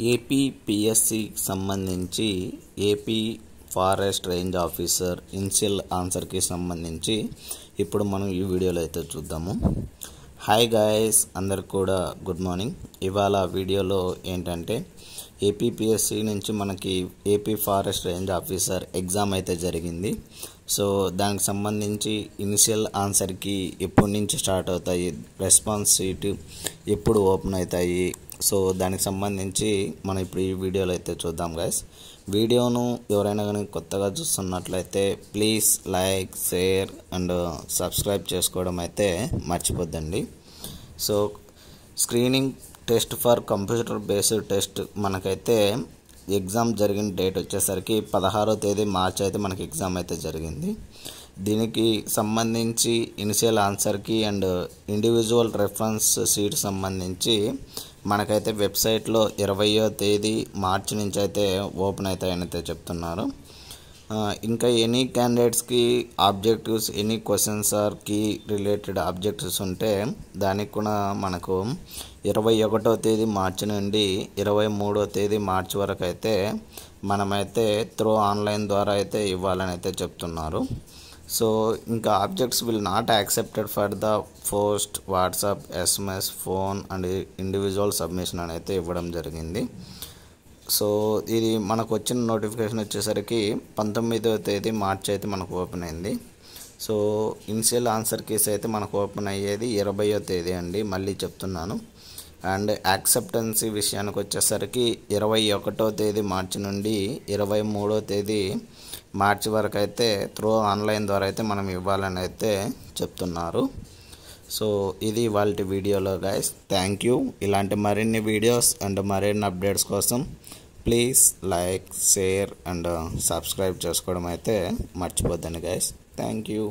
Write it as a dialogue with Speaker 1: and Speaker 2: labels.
Speaker 1: APPSC సంబంధించి AP forest range officer initial ఆన్సర్కి సంబంధించి ఇప్పుడు మనం ఈ వీడియోలో అయితే చూద్దాము. హాయ్ గాయస్, అందరికి కూడా గుడ్ మార్నింగ్. ఇవాళ వీడియోలో ఏంటంటే ఏపీపీఎస్సి నుంచి మనకి AP forest range officer exam అయితే జరిగింది. సో దానికి సంబంధించి ఇనిషియల్ ఆన్సర్కి ఎప్పటి నుంచి స్టార్ట్ అవుతాయి, రెస్పాన్స్ షీట్ ఎప్పుడు ఓపెన్ అవుతాయి, సో దానికి సంబంధించి మనం ఇప్పుడు ఈ వీడియోలో అయితే చూద్దాం గైస్. వీడియోను ఎవరైనా కానీ కొత్తగా చూస్తున్నట్లయితే please like, share and subscribe చేసుకోవడం అయితే మర్చిపోద్దండి. So screening test for computer based test మనకైతే ఎగ్జామ్ జరిగిన డేట్ వచ్చేసరికి 16వ తేదీ మార్చి అయితే మనకి ఎగ్జామ్ అయితే జరిగింది. దీనికి సంబంధించి ఇనిషియల్ ఆన్సర్కి అండ్ ఇండివిజువల్ రెఫరెన్స్ షీట్ సంబంధించి మనకైతే వెబ్సైట్లో 20వ తేదీ మార్చి నుంచి అయితే ఓపెన్ అవుతాయని అయితే చెప్తున్నారు. ఇంకా ఎనీ క్యాండిడేట్స్కి objectives, any questions or key related objectives ఉంటే దానికి కూడా మనకు 21వ తేదీ మార్చి నుండి 23వ తేదీ మార్చి వరకు అయితే మనమైతే త్రూ ఆన్లైన్ ద్వారా అయితే ఇవ్వాలని అయితే చెప్తున్నారు. సో ఇంకా objects will not accepted for the post, WhatsApp, SMS, phone and individual submission అని అయితే ఇవ్వడం జరిగింది. సో ఇది మనకు వచ్చిన నోటిఫికేషన్ వచ్చేసరికి 19వ తేదీ మార్చి అయితే మనకు ఓపెన్ అయింది. సో ఇనిషియల్ ఆన్సర్ కేసు అయితే మనకు ఓపెన్ అయ్యేది 20వ తేదీ అండి, మళ్ళీ చెప్తున్నాను. అండ్ యాక్సెప్టెన్సీ విషయానికి వచ్చేసరికి 21వ తేదీ మార్చి నుండి 23వ తేదీ మార్చి వరకు అయితే త్రూ ఆన్లైన్ ద్వారా అయితే మనం ఇవ్వాలని అయితే చెప్తున్నారు. సో ఇది వాళ్ళ వీడియోలో గైస్. Thank you. ఇలాంటి మరిన్ని వీడియోస్ అండ్ మరిన్ని అప్డేట్స్ కోసం please like, share and subscribe చేసుకోవడం అయితే మర్చిపోద్దండి గైస్. Thank you.